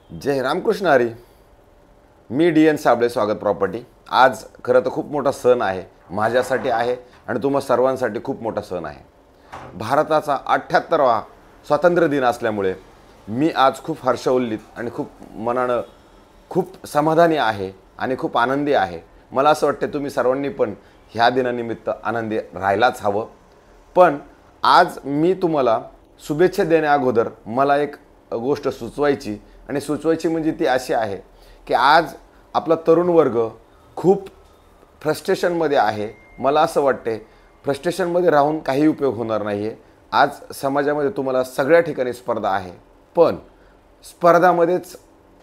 जय रामकृष्ण हरी. मी DN. Sable, स्वागत property. आज खरं तर खूप मोठा सण आहे, माझ्यासाठी आहे आणि तुम्हा सर्वांसाठी खूप मोठा सण आहे. भारताचा 78वा स्वातंत्र्य दिन असल्यामुळे मी आज खूप हर्षोल्लित आणि खूप मनानं खूप समाधानी आहे आणि खूप आनंदी आहे. मला असं वाटतं तुम्ही सर्वांनी पण ह्या दिनानिमित्त आनंदी राहायलाच हवं. पण आज मी तुम्हाला शुभेच्छा देण्या अगोदर मला एक गोष्ट सुचवायची आणि सुचवायची म्हणजे ती अशी आहे की आज आपला तरुण वर्ग खूप फ्रस्ट्रेशनमध्ये आहे. मला असं वाटते फ्रस्ट्रेशनमध्ये राहून काही उपयोग होणार नाही आहे. आज समाजामध्ये तुम्हाला सगळ्या ठिकाणी स्पर्धा आहे, पण स्पर्धामध्येच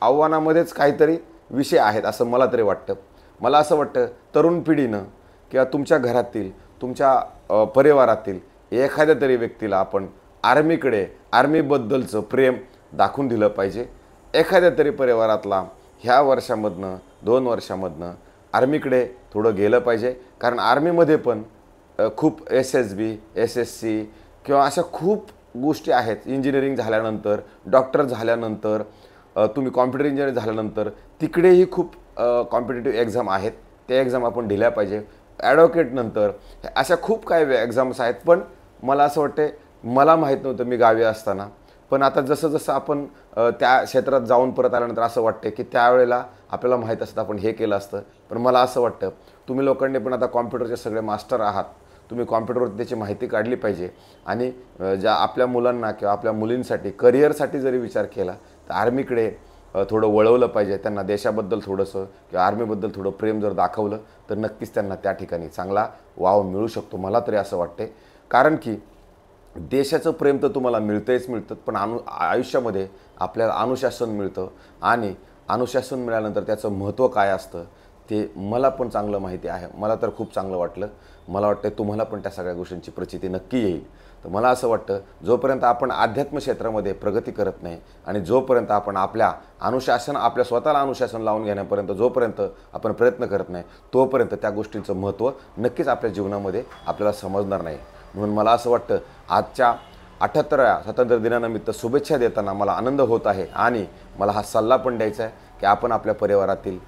आव्हानामध्येच काहीतरी विषय आहेत असं मला तरी वाटतं. मला असं वाटतं तरुण पिढीनं किंवा तुमच्या घरातील तुमच्या परिवारातील एखाद्या तरी व्यक्तीला आपण आर्मीबद्दलचं प्रेम दाखवून दिलं पाहिजे. एखाद्या तरी परिवारातला ह्या वर्षामधनं 2 वर्षामधनं आर्मीकडे थोडं गेलं पाहिजे. कारण आर्मीमध्ये पण खूप SSB SSC किंवा अशा खूप गोष्टी आहेत. इंजिनिअरिंग झाल्यानंतर, डॉक्टर झाल्यानंतर, तुम्ही कॉम्प्युटर इंजिनिअर झाल्यानंतर तिकडेही खूप कॉम्पिटिटिव्ह एक्झाम आहेत. त्या एक्झाम आपण दिल्या पाहिजे. ॲडव्होकेटनंतर अशा खूप काही एक्झाम्स आहेत. पण मला असं वाटते, मला माहीत नव्हतं मी गावी असताना, पण आता जसं जसं आपण त्या क्षेत्रात जाऊन परत आल्यानंतर असं वाटते की त्यावेळेला आपल्याला माहीत असतं आपण हे केलं असतं. पण मला असं वाटतं तुम्ही लोकांनी पण आता कॉम्प्युटरचे सगळे मास्टर आहात, तुम्ही कॉम्प्युटरवर त्याची माहिती काढली पाहिजे. आणि ज्या आपल्या मुलांना किंवा आपल्या मुलींसाठी करिअरसाठी जरी विचार केला तर आर्मीकडे थोडं वळवलं पाहिजे. त्यांना देशाबद्दल थोडंसं किंवा आर्मीबद्दल थोडं प्रेम जर दाखवलं तर नक्कीच त्यांना त्या ठिकाणी चांगला वाव मिळू शकतो. मला तरी असं वाटते. कारण की देशाचं प्रेम तर तुम्हाला मिळतंच मिळतं, पण आयुष्यामध्ये आपल्याला अनुशासन मिळतं आणि अनुशासन मिळाल्यानंतर त्याचं महत्त्व काय असतं ते मला पण चांगलं माहिती आहे. मला तर खूप चांगलं वाटलं. मला वाटतं तुम्हाला पण त्या सगळ्या गोष्टींची प्रचिती नक्की येईल. तर मला असं वाटतं जोपर्यंत आपण अध्यात्म क्षेत्रामध्ये प्रगती करत नाही आणि जोपर्यंत आपण आपल्या स्वतःला अनुशासन लावून घेण्यापर्यंत जोपर्यंत आपण प्रयत्न करत नाही तोपर्यंत त्या गोष्टींचं महत्त्व नक्कीच आपल्या जीवनामध्ये आपल्याला समजणार नाही. म्हणून मला असं वाटतं आजच्या 78व्या स्वातंत्र्य दिनानिमित्त शुभेच्छा देताना मला आनंद होत आहे. आणि मला हा सल्ला पण द्यायचा आहे की आपण आपल्या परिवारातील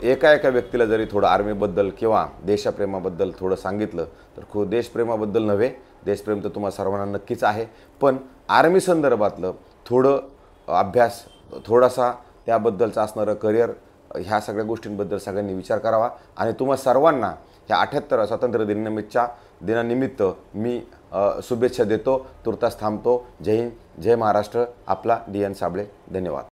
एका व्यक्तीला जरी थोडं आर्मीबद्दल किंवा देशप्रेमाबद्दल थोडं सांगितलं तर खूप देशप्रेमाबद्दल नव्हे, देशप्रेम तर तुम्हाला सर्वांना नक्कीच आहे, पण आर्मी संदर्भातलं थोडं अभ्यास, थोडासा त्याबद्दलचं असणारं करिअर, ह्या सगळ्या गोष्टींबद्दल सगळ्यांनी विचार करावा. आणि तुम्हा सर्वांना ह्या 78व्या स्वातंत्र्य दिनानिमित्त मी शुभेच्छा देतो. तुर्तास थांबतो. जय हिंद, जय महाराष्ट्र. आपला डी.एन. साबळे. धन्यवाद.